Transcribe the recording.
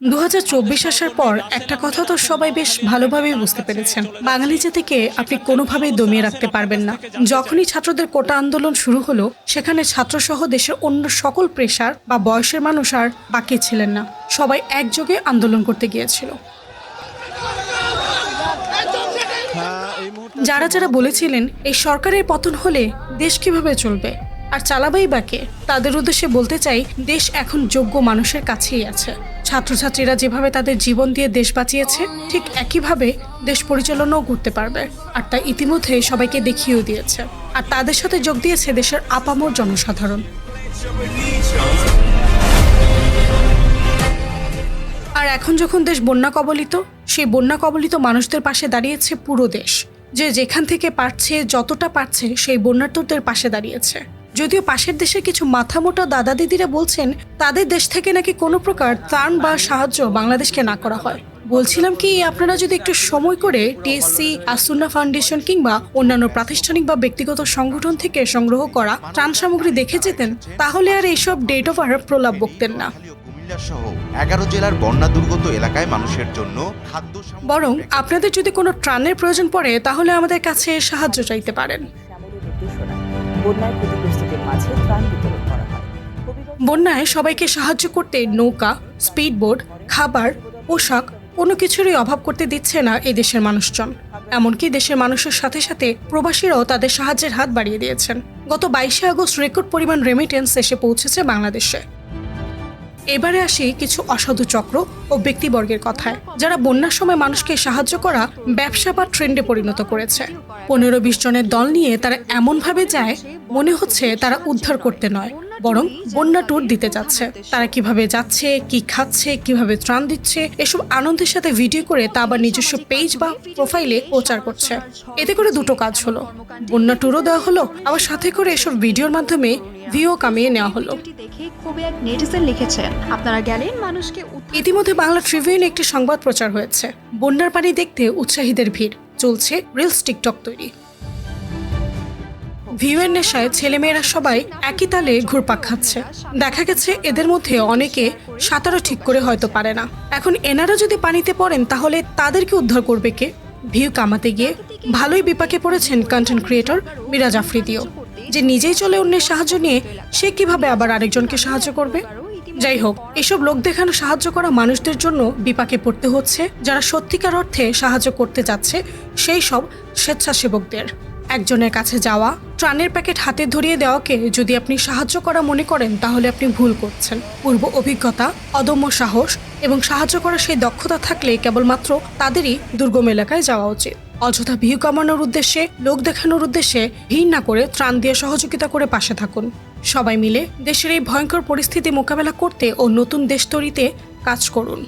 2024 আসার পর একটা কথা তো সবাই বেশ ভালোভাবেই বুঝতে পেরেছেন, বাঙালি জাতিকে আপনি কোনোভাবেই দমিয়ে রাখতে পারবেন না। যখনই ছাত্রদের কোটা আন্দোলন শুরু হলো, সেখানে ছাত্রসহ দেশের অন্য সকল পেশার বা বয়সের মানুষ আর বাকি ছিলেন না। সবাই একযোগে আন্দোলন করতে গিয়েছিল। যারা যারা বলেছিলেন এই সরকারের পতন হলে দেশ কিভাবে চলবে আর চালাবেই বাকে, তাদের উদ্দেশ্যে বলতে চাই, দেশ এখন যোগ্য মানুষের কাছেই আছে। ছাত্রছাত্রীরা যেভাবে তাদের জীবন দিয়ে দেশ বাঁচিয়েছে, ঠিক একইভাবে দেশ পরিচালনাও করতে পারবে। আর তা ইতিমধ্যে সবাইকে দেখিয়েও দিয়েছে। আর তাদের সাথে যোগ দিয়েছে দেশের আপামর জনসাধারণ। আর এখন যখন দেশ বন্যা কবলিত, সেই বন্যা কবলিত মানুষদের পাশে দাঁড়িয়েছে পুরো দেশ। যে যেখান থেকে পারছে, যতটা পারছে, সেই বন্যার্তদের পাশে দাঁড়িয়েছে। যদিও পাশের দেশের কিছু মাথামোটা দাদা দিদিরা বলছেন তাদের দেশ থেকে নাকি কোনো প্রকার ত্রাণ বা সাহায্য বাংলাদেশকে না করা হয়। বলছিলাম কি, আপনারা যদি একটু সময় করে টিএসসি, আসুন্না ফাউন্ডেশন কিংবা অন্যান্য প্রাতিষ্ঠানিক বা ব্যক্তিগত সংগঠন থেকে সংগ্রহ করা ত্রাণ সামগ্রী দেখে যেতেন, তাহলে আর এইসব ডেট ওভার প্রলাপ বকতেন না। সহ 11 জেলার বন্যা দুর্গত এলাকায় মানুষের জন্য খাদ্য, বরং আপনাদের যদি কোনো ত্রাণের প্রয়োজন পড়ে, তাহলে আমাদের কাছে সাহায্য চাইতে পারেন। বন্যায় ক্ষতিগ্রস্তদের মাঝে ত্রাণ বিতরণ করা হয়। বন্যায় সবাইকে সাহায্য করতে নৌকা, স্পিডবোট, খাবার, পোশাক কোনো কিছুরই অভাব করতে দিচ্ছে না এই দেশের মানুষজন। এমনকি দেশের মানুষের সাথে সাথে প্রবাসীরাও তাদের সাহায্যের হাত বাড়িয়ে দিয়েছেন। গত 22শে আগস্ট রেকর্ড পরিমাণ রেমিটেন্স এসে পৌঁছেছে বাংলাদেশে। এবারে আসি কিছু অসাধু চক্র ও ব্যক্তিবর্গের কথায়, যারা বন্যার সময় মানুষকে সাহায্য করা ব্যবসা বা ট্রেন্ডে পরিণত করেছে। 15-20 জনের দল নিয়ে তারা এমনভাবে যায়, মনে হচ্ছে তারা উদ্ধার করতে নয়, বরং বন্যা ট্যুর দিতে যাচ্ছে। তারা কিভাবে যাচ্ছে, কি খাচ্ছে, কিভাবে ত্রাণ দিচ্ছে, এসব আনন্দের সাথে ভিডিও করে তা আবার নিজস্ব পেজ বা প্রোফাইলে প্রচার করছে। এতে করে দুটো কাজ হলো, বন্যা ট্যুরও দেওয়া হলো, আবার সাথে করে এসব ভিডিওর মাধ্যমে ভিউ কামিয়ে নেওয়া হলো। খুবই এক নেটিজেন লিখেছেন, আপনারা গেলেন মানুষকে। ইতিমধ্যে বাংলা ট্রিবিউনে একটি সংবাদ প্রচার হয়েছে, বন্যার পানি দেখতে উৎসাহীদের ভিড়, চলছে রিলস টিকটক তৈরি। ভিউয়ের নেশায় ছেলেমেয়েরা সবাই একই তালে ঘুরপাক খাচ্ছে। দেখা গেছে এদের মধ্যে অনেকে সাঁতারও ঠিক করে হয়তো পারে না। এখন এনারা যদি পানিতে পড়েন, তাহলে তাদেরকে উদ্ধার করবে কে? ভিউ কামাতে গিয়ে ভালোই বিপাকে পড়েছেন কন্টেন্ট ক্রিয়েটর মিরাজ আফ্রিদিও। যে নিজেই চলে অন্যের সাহায্য নিয়ে, সে কিভাবে আবার আরেকজনকে সাহায্য করবে? যাই হোক, এসব লোক দেখানো সাহায্য করা মানুষদের জন্য বিপাকে পড়তে হচ্ছে যারা সত্যিকার অর্থে সাহায্য করতে যাচ্ছে, সেই সব স্বেচ্ছাসেবকদের। একজনের কাছে যাওয়া, ত্রাণের প্যাকেট হাতে ধরিয়ে দেওয়াকে যদি আপনি সাহায্য করা মনে করেন, তাহলে আপনি ভুল করছেন। পূর্ব অভিজ্ঞতা, অদম্য সাহস এবং সাহায্য করার সেই দক্ষতা থাকলে কেবলমাত্র তাদেরই দুর্গম এলাকায় যাওয়া উচিত। অযথা ভিউ কামানোর উদ্দেশ্যে, লোক দেখানোর উদ্দেশ্যে ভিড় না করে ত্রাণ দিয়ে সহযোগিতা করে পাশে থাকুন। সবাই মিলে দেশের এই ভয়ঙ্কর পরিস্থিতি মোকাবেলা করতে ও নতুন দেশ তৈরিতে কাজ করুন।